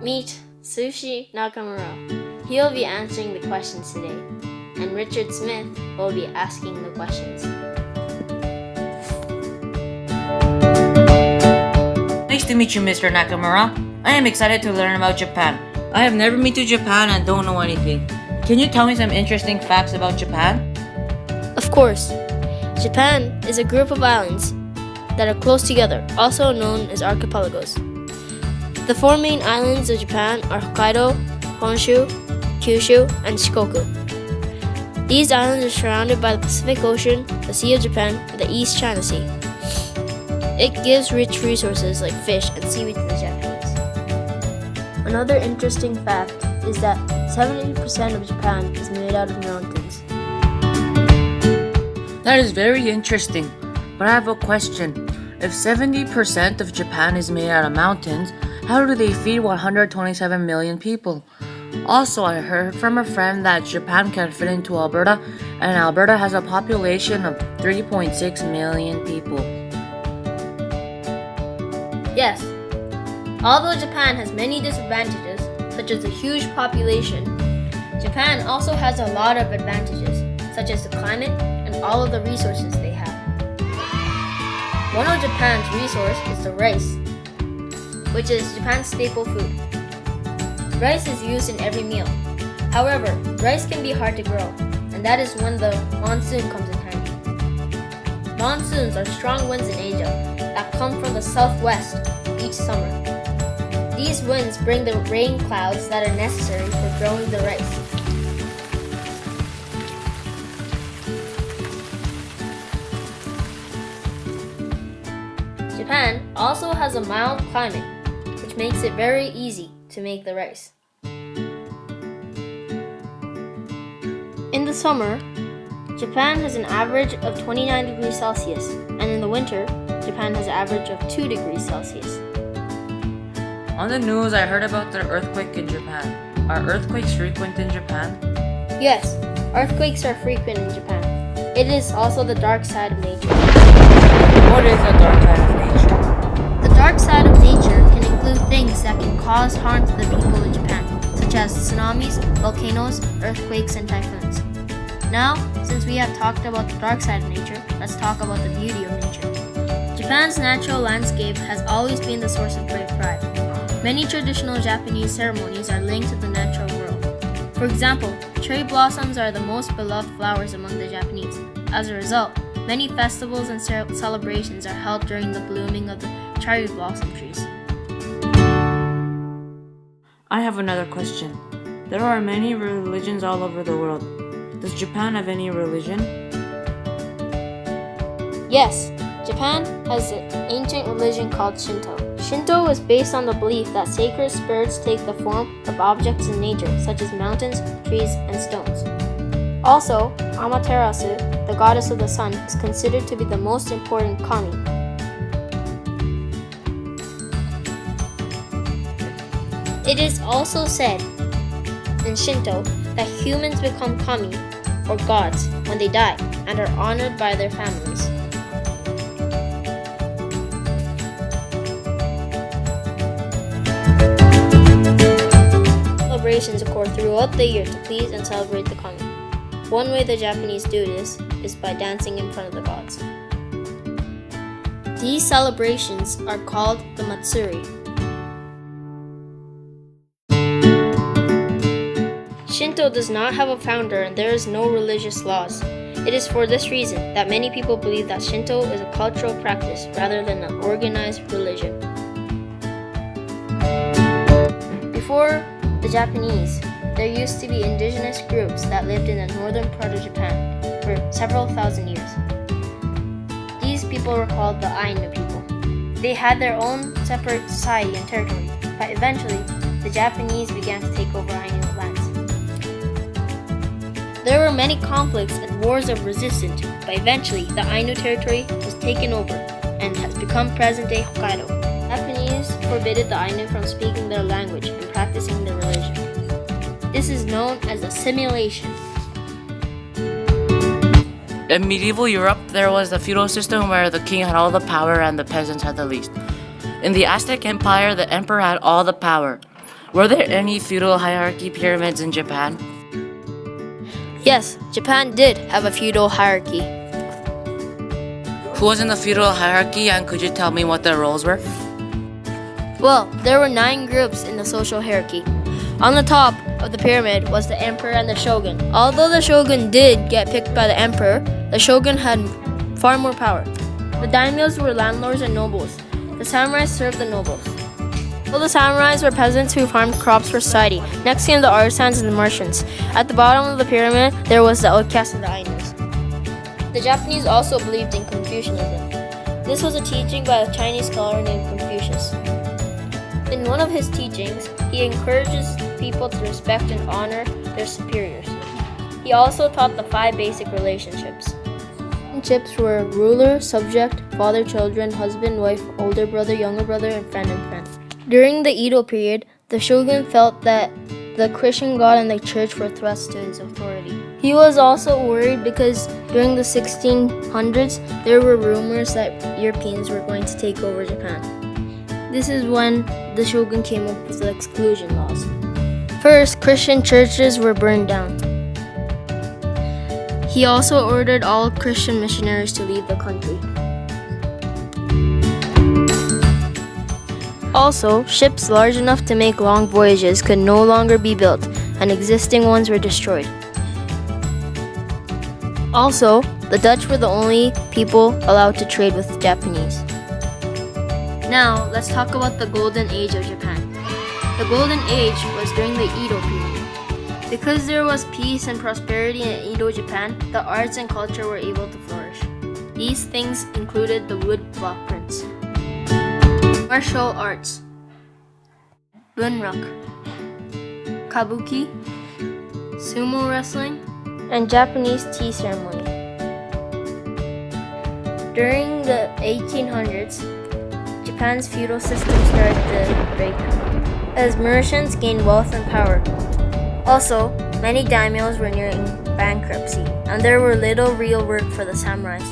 Meet Sushi Nakamura. He'll be answering the questions today, and Richard Smith will be asking the questions. Nice to meet you, Mr. Nakamura. I am excited to learn about Japan. I have never been to Japan and don't know anything. Can you tell me some interesting facts about Japan? Of course. Japan is a group of islands that are close together, also known as archipelagos. The four main islands of Japan are Hokkaido, Honshu, Kyushu, and Shikoku. These islands are surrounded by the Pacific Ocean, the Sea of Japan, and the East China Sea. It gives rich resources like fish and seaweed to the Japanese. Another interesting fact is that 70% of Japan is made out of mountains. That is very interesting, but I have a question. If 70% of Japan is made out of mountains, how do they feed 127 million people? Also, I heard from a friend that Japan can fit into Alberta, and Alberta has a population of 3.6 million people. Yes, although Japan has many disadvantages, such as a huge population, Japan also has a lot of advantages, such as the climate and all of the resources they have. One of Japan's resources is the rice, which is Japan's staple food. Rice is used in every meal. However, rice can be hard to grow, and that is when the monsoon comes in handy. Monsoons are strong winds in Asia that come from the southwest each summer. These winds bring the rain clouds that are necessary for growing the rice. Japan also has a mild climate, which makes it very easy to make the rice. In the summer, Japan has an average of 29 degrees Celsius, and in the winter, Japan has an average of 2 degrees Celsius. On the news, I heard about the earthquake in Japan. Are earthquakes frequent in Japan? Yes, earthquakes are frequent in Japan. It is also the dark side of nature. What is the dark side of nature? The dark side of nature can include things that can cause harm to the people in Japan, such as tsunamis, volcanoes, earthquakes, and typhoons. Now, since we have talked about the dark side of nature, let's talk about the beauty of nature. Japan's natural landscape has always been the source of great pride. Many traditional Japanese ceremonies are linked to the natural world. For example, cherry blossoms are the most beloved flowers among the Japanese. As a result, many festivals and celebrations are held during the blooming of the cherry blossom trees. I have another question. There are many religions all over the world. Does Japan have any religion? Yes, Japan has an ancient religion called Shinto. Shinto is based on the belief that sacred spirits take the form of objects in nature, such as mountains, trees, and stones. Also, Amaterasu, the goddess of the sun, is considered to be the most important kami. It is also said in Shinto that humans become kami, or gods, when they die and are honored by their families. Celebrations occur throughout the year to please and celebrate the kami. One way the Japanese do this is by dancing in front of the gods. These celebrations are called the Matsuri. Shinto does not have a founder and there is no religious laws. It is for this reason that many people believe that Shinto is a cultural practice rather than an organized religion. Before the Japanese, there used to be indigenous groups that lived in the northern part of Japan for several thousand years. These people were called the Ainu people. They had their own separate society and territory, but eventually the Japanese began to take over Ainu lands. There were many conflicts and wars of resistance, but eventually the Ainu territory was taken over and has become present-day Hokkaido. Japanese forbade the Ainu from speaking their language and practicing their religion. This is known as assimilation. In medieval Europe, there was the feudal system where the king had all the power and the peasants had the least. In the Aztec Empire, the emperor had all the power. Were there any feudal hierarchy pyramids in Japan? Yes, Japan did have a feudal hierarchy. Who was in the feudal hierarchy, and could you tell me what their roles were? Well, there were 9 groups in the social hierarchy. On the top of the pyramid was the emperor and the shogun. Although the shogun did get picked by the emperor, the shogun had far more power. The daimyos were landlords and nobles. The samurais served the nobles. Well, the samurais were peasants who farmed crops for society. Next came the artisans and the merchants. At the bottom of the pyramid, there was the outcasts and the Ainus. The Japanese also believed in Confucianism. This was a teaching by a Chinese scholar named Confucius. In one of his teachings, he encourages people to respect and honor their superiors. He also taught the 5 basic relationships. Relationships were ruler, subject, father, children, husband, wife, older brother, younger brother, and friend. During the Edo period, the shogun felt that the Christian God and the church were threats to his authority. He was also worried because during the 1600s, there were rumors that Europeans were going to take over Japan. This is when the shogun came up with the exclusion laws. First, Christian churches were burned down. He also ordered all Christian missionaries to leave the country. Also, ships large enough to make long voyages could no longer be built, and existing ones were destroyed. Also, the Dutch were the only people allowed to trade with the Japanese. Now, let's talk about the Golden Age of Japan. The Golden Age was during the Edo period. Because there was peace and prosperity in Edo, Japan, the arts and culture were able to flourish. These things included the wood block prints, martial arts, bunraku, kabuki, sumo wrestling, and Japanese tea ceremony. During the 1800s, Japan's feudal system started to break as merchants gained wealth and power. Also, many daimyos were nearing bankruptcy, and there were little real work for the samurais.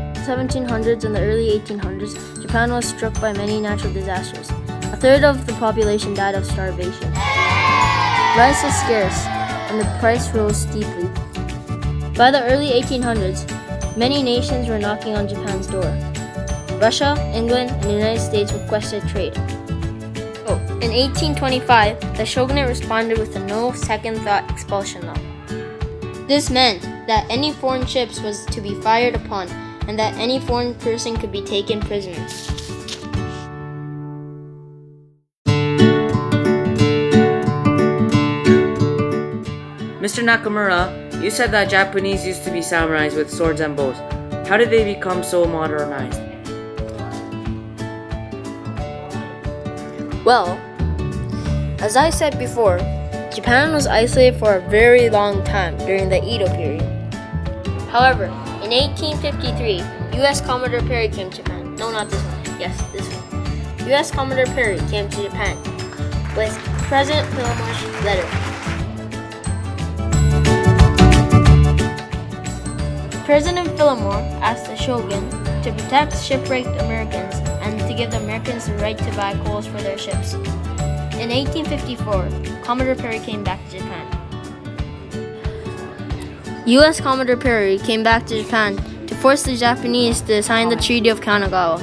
In the 1700s and the early 1800s, Japan was struck by many natural disasters. A third of the population died of starvation. Rice was scarce, and the price rose steeply. By the early 1800s, many nations were knocking on Japan's door. Russia, England, and the United States requested trade. In 1825, the shogunate responded with a no second thought expulsion law. This meant that any foreign ships was to be fired upon and that any foreign person could be taken prisoner. Mr. Nakamura, you said that Japanese used to be samurais with swords and bows. How did they become so modernized? Well, as I said before, Japan was isolated for a very long time during the Edo period. However, in 1853, U.S. Commodore Perry came to Japan. No, not this one. Yes, this one. U.S. Commodore Perry came to Japan with President Fillmore's letter. President Fillmore asked the shogun to protect shipwrecked Americans and to give the Americans the right to buy coals for their ships. In 1854, Commodore Perry came back to Japan. U.S. Commodore Perry came back to Japan to force the Japanese to sign the Treaty of Kanagawa.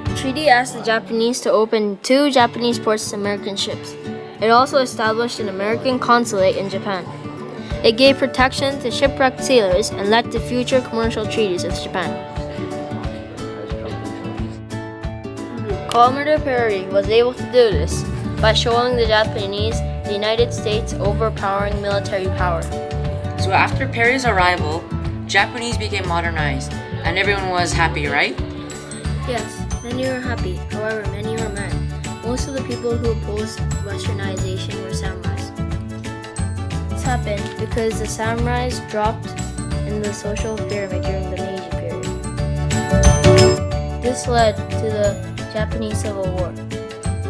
The treaty asked the Japanese to open 2 Japanese ports to American ships. It also established an American consulate in Japan. It gave protection to shipwrecked sailors and led to future commercial treaties with Japan. Commodore Perry was able to do this by showing the Japanese the United States' overpowering military power. So after Perry's arrival, Japanese became modernized, and everyone was happy, right? Yes, many were happy, however many were mad. Most of the people who opposed westernization were samurais. This happened because the samurais dropped in the social pyramid during the Meiji period. This led to the Japanese Civil War.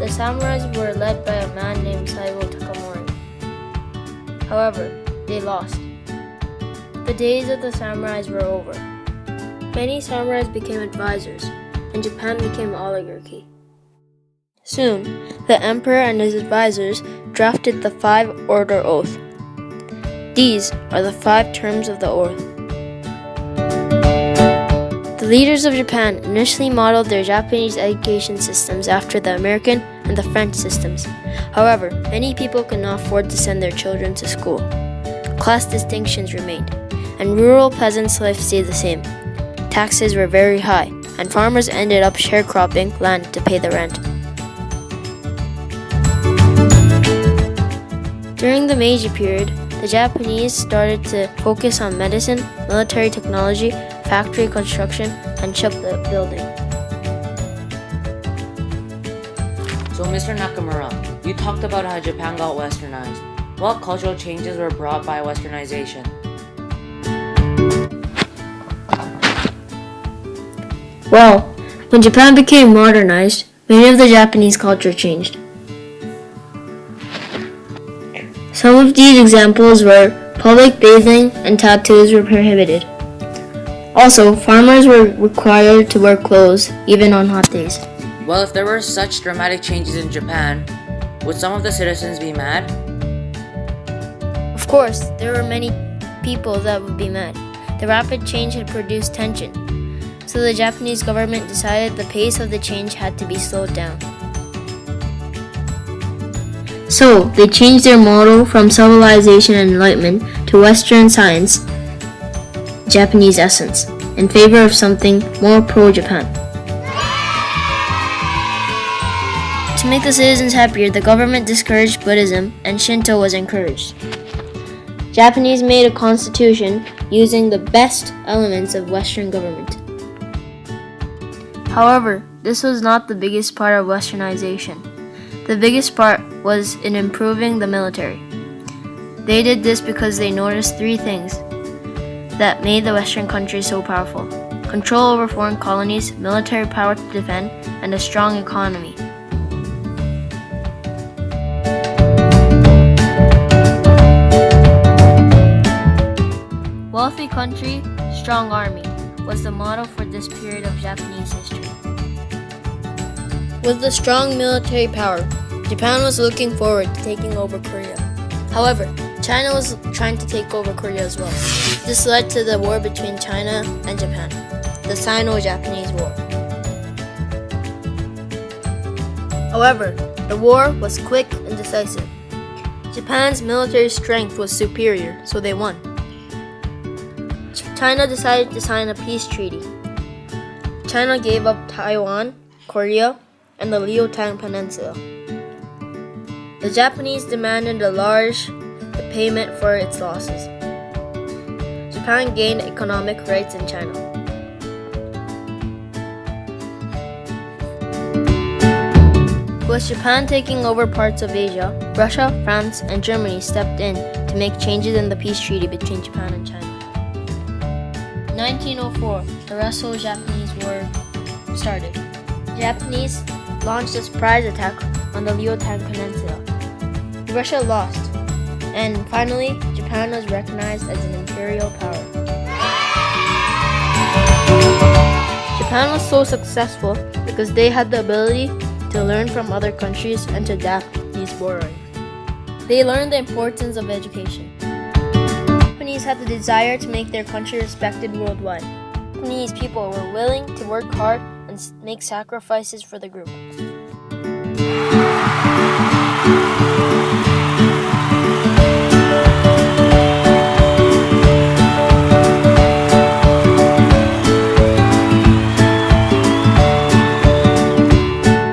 The samurais were led by a man named Saigo Takamori. However, they lost. The days of the samurais were over. Many samurais became advisors, and Japan became an oligarchy. Soon, the emperor and his advisors drafted the Five-Order Oath. These are the 5 terms of the oath. The leaders of Japan initially modeled their Japanese education systems after the American and the French systems. However, many people could not afford to send their children to school. Class distinctions remained, and rural peasants' life stayed the same. Taxes were very high, and farmers ended up sharecropping land to pay the rent. During the Meiji period, the Japanese started to focus on medicine, military technology, factory construction, and shipbuilding. So, Mr. Nakamura, you talked about how Japan got westernized. What cultural changes were brought by westernization? Well, when Japan became modernized, many of the Japanese culture changed. Some of these examples were public bathing and tattoos were prohibited. Also, farmers were required to wear clothes even on hot days. Well, if there were such dramatic changes in Japan, would some of the citizens be mad? Of course, there were many people that would be mad. The rapid change had produced tension, so the Japanese government decided the pace of the change had to be slowed down. So, they changed their motto from civilization and enlightenment to Western science, Japanese essence, in favor of something more pro-Japan. To make the citizens happier, the government discouraged Buddhism and Shinto was encouraged. Japanese made a constitution using the best elements of Western government. However, this was not the biggest part of Westernization. The biggest part was in improving the military. They did this because they noticed 3 things that made the Western countries so powerful: control over foreign colonies, military power to defend, and a strong economy. Wealthy country, strong army was the motto for this period of Japanese history. With the strong military power, Japan was looking forward to taking over Korea. However, China was trying to take over Korea as well. This led to the war between China and Japan, the Sino-Japanese War. However, the war was quick and decisive. Japan's military strength was superior, so they won. China decided to sign a peace treaty. China gave up Taiwan, Korea, and the Liutan Peninsula. The Japanese demanded a large payment for its losses. Japan gained economic rights in China. With Japan taking over parts of Asia, Russia, France, and Germany stepped in to make changes in the peace treaty between Japan and China. In 1904, the Russo-Japanese War started. The Japanese launched a surprise attack on the Liutan Peninsula. Russia lost, and finally, Japan was recognized as an imperial power. Japan was so successful because they had the ability to learn from other countries and to adapt these borrowings. They learned the importance of education. Japanese had the desire to make their country respected worldwide. Japanese people were willing to work hard and make sacrifices for the group.